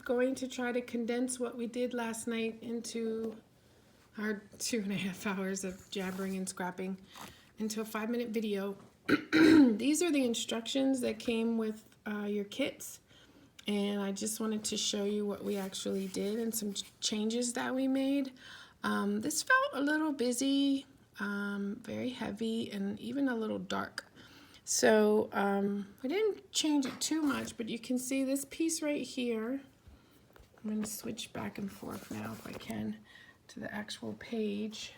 going to try to condense what we did last night into our 2.5 hours of jabbering and scrapping into a 5-minute video. These are the instructions that came with your kits, and I just wanted to show you what we actually did and some changes that we made. This felt a little busy, very heavy, and even a little dark. So we didn't change it too much, but you can see this piece right here. I'm going to switch back and forth now if I can to the actual page.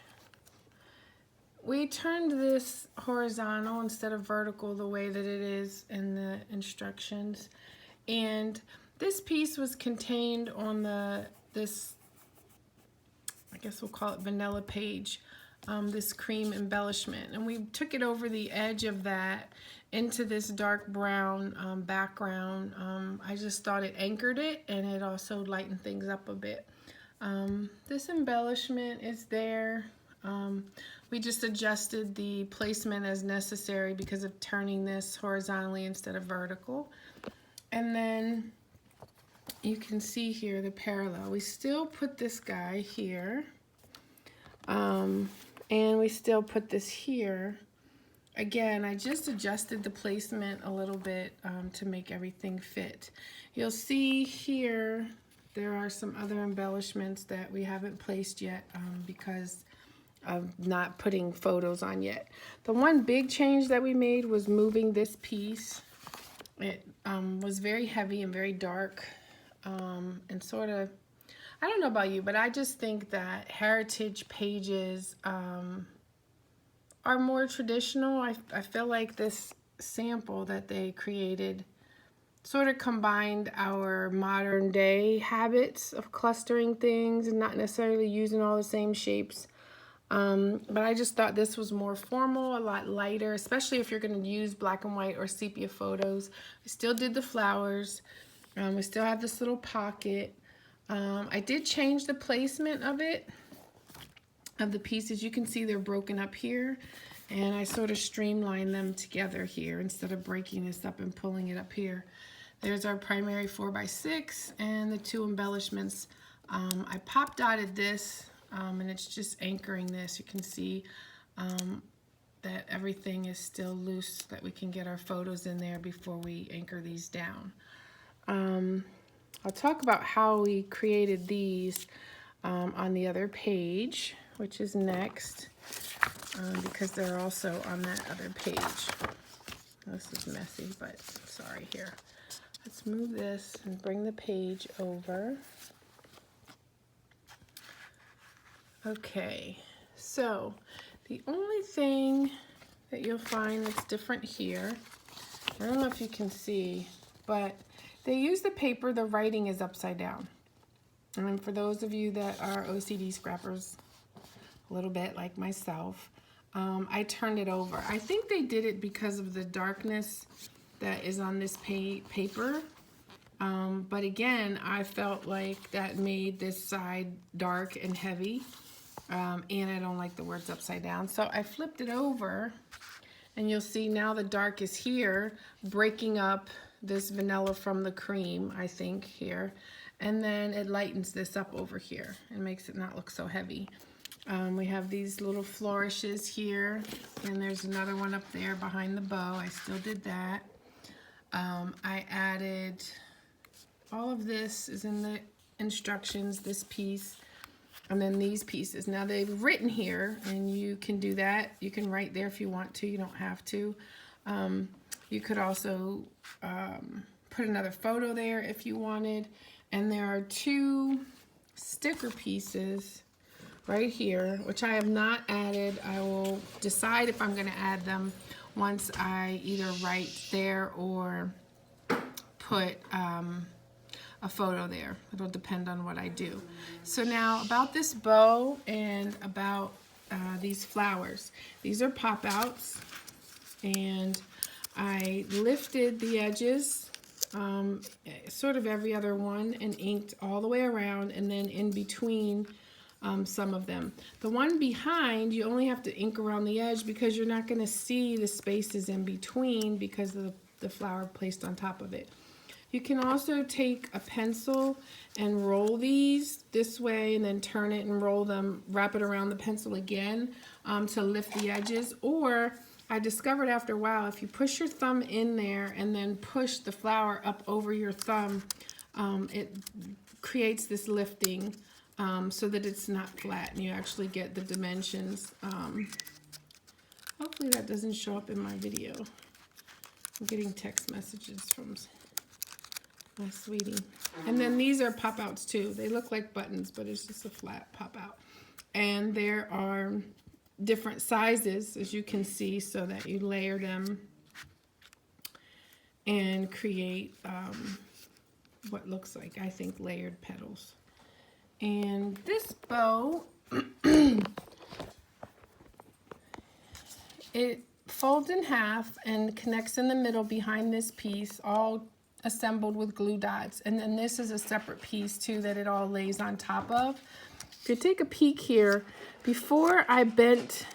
We turned this horizontal instead of vertical the way that it is in the instructions. And this piece was contained on this, I guess we'll call it vanilla page, this cream embellishment. And we took it over the edge of that into this dark brown background. I just thought it anchored it, and it also lightened things up a bit. This embellishment is there. We just adjusted the placement as necessary because of turning this horizontally instead of vertical. And then you can see here the parallel. We still put this guy here, and we still put this here. Again, I just adjusted the placement a little bit to make everything fit. You'll see here there are some other embellishments that we haven't placed yet because of not putting photos on yet. The one big change that we made was moving this piece. It was very heavy and very dark, and sort of, I don't know about you, but I just think that heritage pages are more traditional. I feel like this sample that they created sort of combined our modern day habits of clustering things and not necessarily using all the same shapes. But I just thought this was more formal, a lot lighter, especially if you're going to use black and white or sepia photos. We still did the flowers. We still have this little pocket. I did change the placement of it, of the pieces. You can see they're broken up here, and I sort of streamlined them together here instead of breaking this up and pulling it up here. There's our primary 4x6 and the two embellishments. I pop dotted this, and it's just anchoring this. You can see that everything is still loose, so that we can get our photos in there before we anchor these down. I'll talk about how we created these on the other page, which is next, because they're also on that other page. This is messy, but sorry here. Let's move this and bring the page over. Okay, so the only thing that you'll find that's different here, I don't know if you can see, but they use the paper, the writing is upside down. And for those of you that are OCD scrappers, a little bit like myself, I turned it over. I think they did it because of the darkness that is on this paper. But again, I felt like that made this side dark and heavy. And I don't like the words upside down. So I flipped it over, and you'll see now the dark is here, breaking up this vanilla from the cream, I think, here. And then it lightens this up over here and makes it not look so heavy. We have these little flourishes here, and there's another one up there behind the bow. I still did that. I added, all of this is in the instructions, this piece, and then these pieces. Now they've written here, and you can do that. You can write there if you want to. You don't have to. You could also put another photo there if you wanted. And there are two sticker pieces right here, which I have not added. I will decide if I'm going to add them once I either write there or put a photo there. It'll depend on what I do. So now about this bow and about these flowers. These are pop-outs, and I lifted the edges sort of every other one and inked all the way around, and then in between some of them. The one behind, you only have to ink around the edge because you're not going to see the spaces in between because of the flower placed on top of it. You can also take a pencil and roll these this way and then turn it and roll them, wrap it around the pencil again to lift the edges. Or I discovered after a while, if you push your thumb in there and then push the flower up over your thumb, it creates this lifting so that it's not flat and you actually get the dimensions. Hopefully that doesn't show up in my video. I'm getting text messages from my sweetie. And then these are pop-outs too. They look like buttons, but it's just a flat pop-out. And there are different sizes, as you can see, so that you layer them and create what looks like, I think, layered petals. And this bow, it folds in half and connects in the middle behind this piece, all assembled with glue dots. And then this is a separate piece too that it all lays on top of. If you take a peek here, before I bent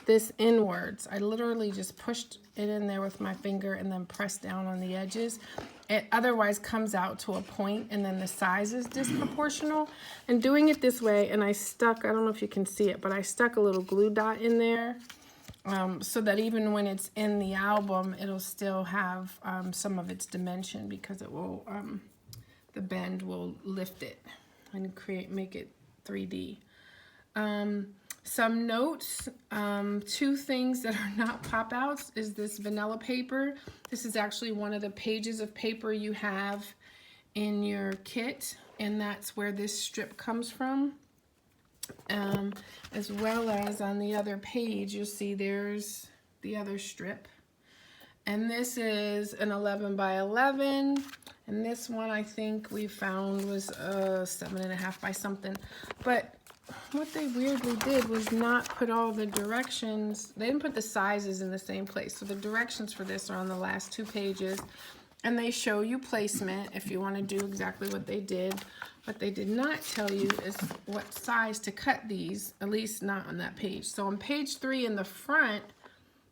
this inwards, I literally just pushed it in there with my finger and then pressed down on the edges. It otherwise comes out to a point and then the size is disproportional. And doing it this way, and I stuck, I don't know if you can see it, but I stuck a little glue dot in there so that even when it's in the album, it'll still have some of its dimension, because it will, the bend will lift it and make it 3D. Some notes, two things that are not pop-outs is this vanilla paper. This is actually one of the pages of paper you have in your kit, and that's where this strip comes from. As well as on the other page, you'll see there's the other strip. And this is an 11 by 11. And this one I think we found was 7.5 by something. But what they weirdly did was not put all the directions. They didn't put the sizes in the same place. So the directions for this are on the last 2 pages. And they show you placement if you want to do exactly what they did. What they did not tell you is what size to cut these, at least not on that page. So on page 3 in the front,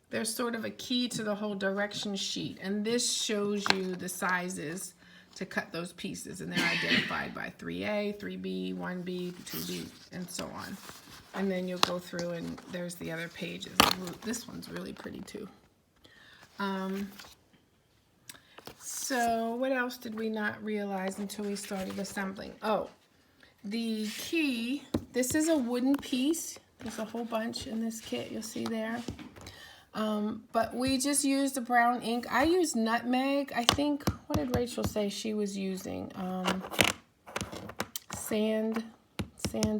there's sort of a key to the whole direction sheet. And this shows you the sizes to cut those pieces. And they're identified by 3A, 3B, 1B, 2B, and so on. And then you'll go through and there's the other pages. This one's really pretty too. So what else did we not realize until we started assembling? Oh, the key, this is a wooden piece. There's a whole bunch in this kit, you'll see there. But we just used a brown ink. I used nutmeg. I think, what did Rachel say she was using? Sand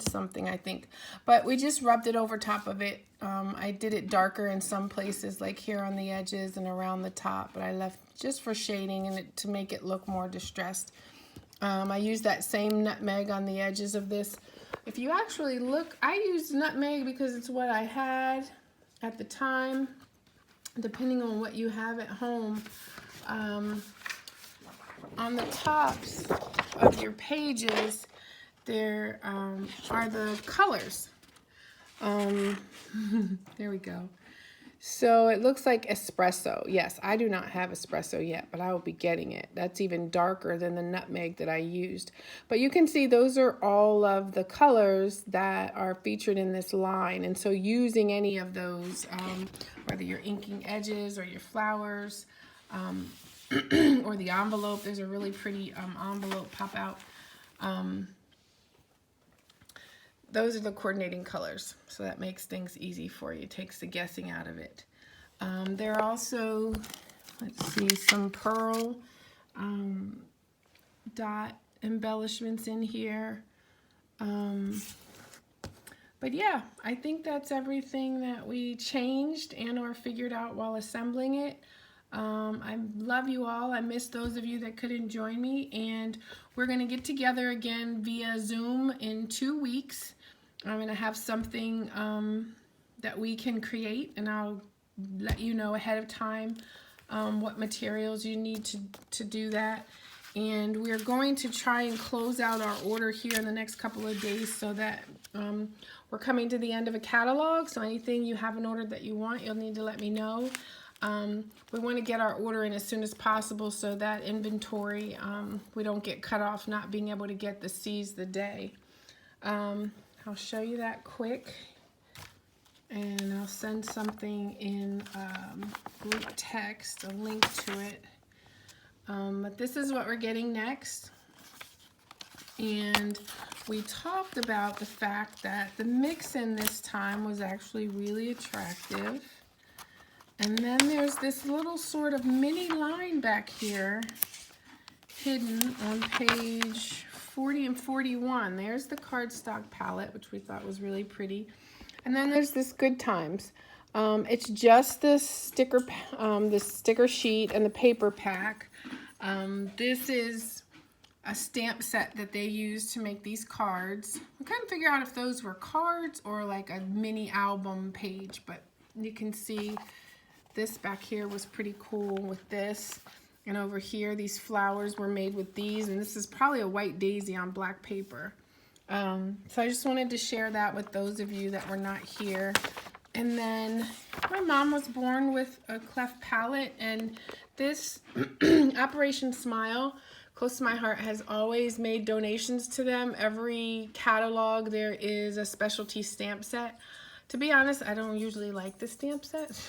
something, I think. But we just rubbed it over top of it. I did it darker in some places, like here on the edges and around the top, but I left just for shading and to make it look more distressed. I used that same nutmeg on the edges of this. If you actually look, I used nutmeg because it's what I had at the time, depending on what you have at home. On the tops of your pages, there are the colors. There we go. So it looks like espresso. Yes, I do not have espresso yet, but I will be getting it. That's even darker than the nutmeg that I used. But you can see those are all of the colors that are featured in this line. And so using any of those, whether you're inking edges or your flowers, or the envelope, there's a really pretty envelope pop out. Those are the coordinating colors, so that makes things easy for you. It takes the guessing out of it. There are also, let's see, some pearl dot embellishments in here. But yeah, I think that's everything that we changed and or figured out while assembling it. I love you all. I miss those of you that couldn't join me, and we're going to get together again via Zoom in 2 weeks. I'm going to have something that we can create, and I'll let you know ahead of time what materials you need to do that. And we're going to try and close out our order here in the next couple of days so that we're coming to the end of a catalog. So anything you haven't ordered that you want, you'll need to let me know. We want to get our order in as soon as possible so that inventory, we don't get cut off not being able to get the Seize the Day. I'll show you that quick, and I'll send something in group text, a link to it. But this is what we're getting next. And we talked about the fact that the mix-in this time was actually really attractive. And then there's this little sort of mini line back here hidden on page 40 and 41. There's the cardstock palette, which we thought was really pretty. And then there's this Good Times. It's just this sticker sheet and the paper pack. This is a stamp set that they use to make these cards. I couldn't figure out if those were cards or like a mini album page, but you can see this back here was pretty cool with this. And over here, these flowers were made with these, and this is probably a white daisy on black paper. So I just wanted to share that with those of you that were not here. And then my mom was born with a cleft palate, and this Operation Smile, close to my heart, has always made donations to them. Every catalog there is a specialty stamp set. To be honest, I don't usually like the stamp set,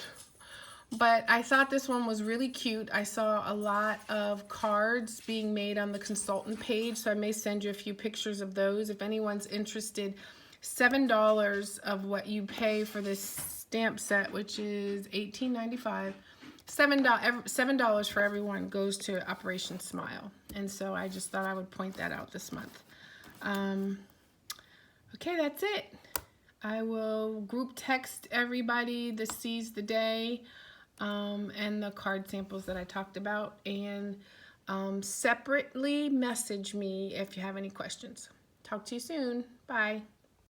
but I thought this one was really cute. I saw a lot of cards being made on the consultant page, so I may send you a few pictures of those if anyone's interested. $7 of what you pay for this stamp set, which is $18.95. $7 for everyone goes to Operation Smile, and so I just thought I would point that out this month. Okay, that's it. I will group text everybody the Seize the Day and the card samples that I talked about, and separately message me if you have any questions. Talk to you soon. Bye.